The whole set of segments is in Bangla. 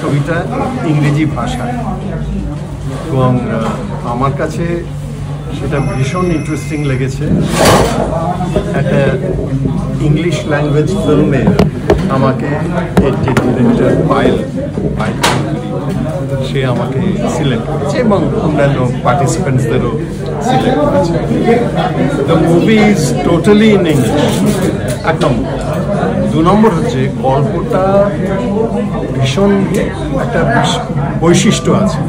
ছবিটা ইংরেজি ভাষা এবং আমার কাছে সেটা ভীষণ ইন্টারেস্টিং লেগেছে। একটা ইংলিশ ল্যাঙ্গুয়েজ ফিল্মে আমাকে ডিরেক্টর পায়েল সে আমাকে সিলেক্ট করেছে এবং অন্যান্য পার্টিসিপেন্টসদেরও সিলেক্ট করেছে। The movie is totally in English. এক নম্বর। 2 নম্বর হচ্ছে গল্পটা ভীষণ একটা বৈশিষ্ট্য আছে।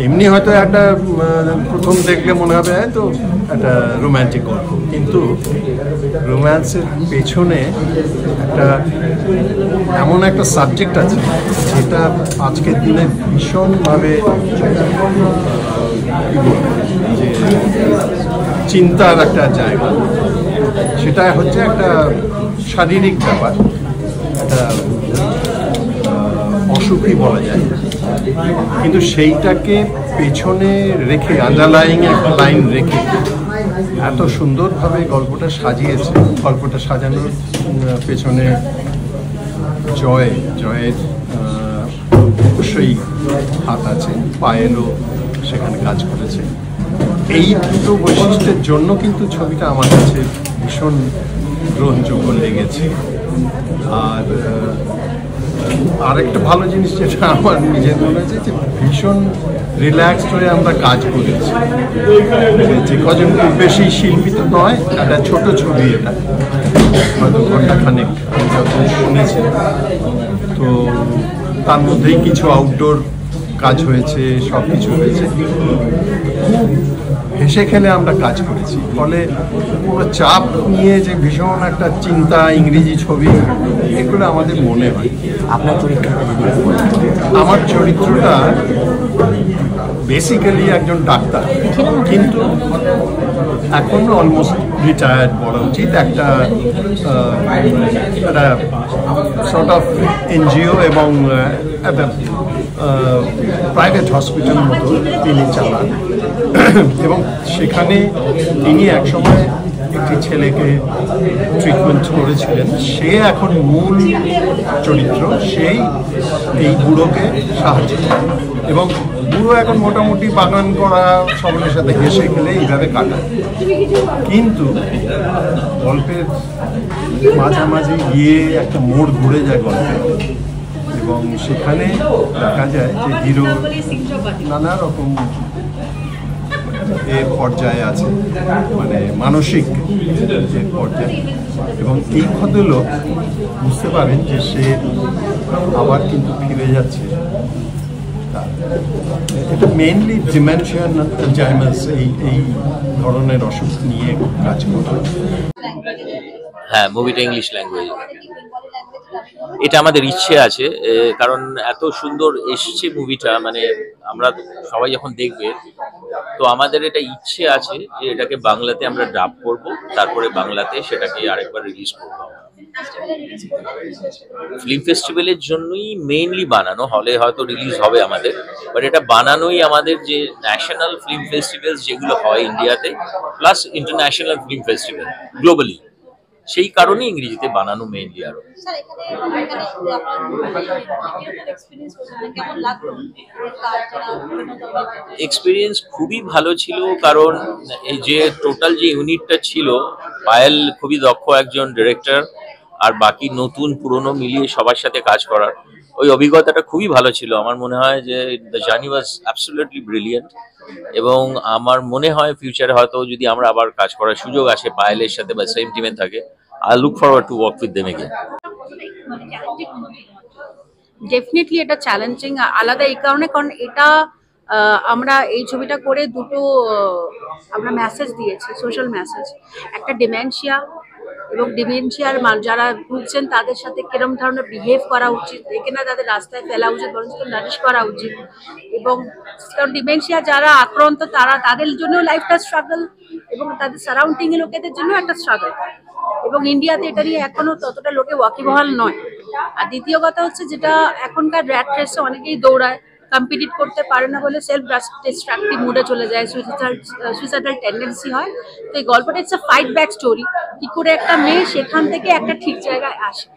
এমনি হয়তো একটা প্রথম দেখলে মনে হবে তো একটা রোম্যান্টিক গল্প, কিন্তু রোম্যান্সের পেছনে একটা এমন একটা সাবজেক্ট আছে যেটা আজকের দিনে ভীষণভাবে যে চিন্তার একটা জায়গা। সেটা হচ্ছে একটা শারীরিক ব্যাপার, একটা অসুখী বলা যায়, কিন্তু সেইটাকে পেছনে রেখে আন্ডারলাইং একটা লাইন রেখে এত সুন্দরভাবে গল্পটা সাজিয়েছে। গল্পটা সাজানোর পেছনে জয়ের অবশ্যই হাত আছে, পায়েলও সেখানে কাজ করেছে। এই দুটো বৈশিষ্ট্যের জন্য কিন্তু ছবিটা আমার কাছে ভীষণ গ্রহণযোগ্য লেগেছে। আর আরেকটা ভালো জিনিস যেটা আমার নিজের মনে হয়েছে যে ভীষণ রিল্যাক্সড হয়ে আমরা কাজ করেছি। যে কজন খুব বেশি শিল্পী তো নয়, একটা ছোট ছবি, এটা হয়তো ঘন্টাখানেক আমি যত শুনেছি। তো তার মধ্যেই কিছু আউটডোর কাজ হয়েছে, সব কিছু হয়েছে, খুব হেসে খেলে আমরা কাজ করেছি। ফলে কোনো চাপ নিয়ে যে ভীষণ একটা চিন্তা ইংরেজি ছবি এগুলো আমাদের মনে হয়। আপনার চরিত্রটা আমার চরিত্রটা বেসিক্যালি একজন ডাক্তার, কিন্তু এখন অলমোস্ট রিটায়ার্ড বলা উচিত। একটা সর্ট অফ এনজিও এবং একটা প্রাইভেট হসপিটাল মতো তিনি চালান এবং সেখানে তিনি একসময় একটি ছেলেকে ট্রিটমেন্ট করেছিলেন। সে এখন মূল চরিত্র, সেই এই বুড়োকে সাহায্য করে এবং বুড়ো এখন মোটামুটি বাগান করা, সকলের সাথে হেসে খেলে এইভাবে কাটায়। কিন্তু গল্পের মাঝামাঝি গিয়ে একটা মোড় ঘুরে যায় গল্পে এবং সেখানে দেখা যায় যে হিরো নানা রকম এর পর্যায়ে আছে, মানে মানসিক যে পর্যায়ে, এবং এই ভদ্রলোক বুঝতে পারেন যে সে আবার কিন্তু ফিরে যাচ্ছে। এটা মেইনলি ডিমেনশিয়া অ্যালজাইমার্স এই ধরনের অসুখ নিয়ে কাজ করে। হ্যাঁ, মুভিটা ইংলিশ ল্যাঙ্গুয়েজ। এটা আমাদের ইচ্ছে আছে, কারণ এত সুন্দর এসছে মুভিটা, মানে আমরা সবাই যখন দেখবে তো আমাদের এটা ইচ্ছে আছে যে এটাকে বাংলাতে আমরা ডাব করব, তারপরে বাংলাতে সেটাকে আরেকবার রিলিজ করব। ফিল্ম ফেস্টিভ্যালের জন্যই মেইনলি বানানো, হলে হয়তো রিলিজ হবে আমাদের, বাট এটা বানানোই আমাদের যে ন্যাশনাল ফিল্ম ফেস্টিভ্যাল যেগুলো হয় ইন্ডিয়াতে, plus international film festival globally, সেই কারণে ইংরেজিতে বানানো মেইনলি। আরো এক্সপিরিয়েন্স খুবই ভালো ছিল, কারণ এই যে টোটাল যে ইউনিটটা ছিল, পায়েল খুবই দক্ষ একজন ডিরেক্টর, আর বাকি নতুন পুরনো মিলিয়ে সবার সাথে কাজ করার ওই অভিজ্ঞতাটা খুবই ভালো ছিল। আমার মনে হয় যে the journey was absolutely brilliant, এবং আমার মনে হয় ফিউচারে হয়তো যদি আমরা আবার কাজ করার সুযোগ আসে পায়েলের সাথে বা সেম টিমে থাকে, I look forward to work with them again. Definitely এটা চ্যালেঞ্জিং আলাদা এই কারণে, কারণ এটা আমরা এই ছবিটা করে দুটো আমরা মেসেজ দিয়েছি, সোশ্যাল মেসেজ। একটা ডিমেনশিয়া এবং ডিমেনশিয়ার যারা ভুগছেন তাদের সাথে কিরম ধরনের বিহেভ করা উচিত, এখানে তাদের রাস্তায় ফেলা উচিত, বরঞ্চ নারিশ করা উচিত। এবং কারণ ডিমেনশিয়া যারা আক্রান্ত তাদের জন্য লাইফটা স্ট্রাগল, এবং তাদের সারাউন্ডিং এর লোকেদের জন্য একটা স্ট্রাগল। এবং ইন্ডিয়াতে এটা নিয়ে এখনো ততটা লোকে ওয়াকিবহাল নয়। আর দ্বিতীয় কথা হচ্ছে, যেটা এখনকার র্যাট রেসে অনেকেই দৌড়ায়, কম্পিটিট করতে পারে না বলে সেলফ ডিস্ট্রাক্টিভ মুডে চলে যায়, সুইসাইডাল টেন্ডেন্সি হয়। তো এই গল্পটা it's a fight back story, কি করে একটা মেয়ে সেখান থেকে একটা ঠিক জায়গায় আসে।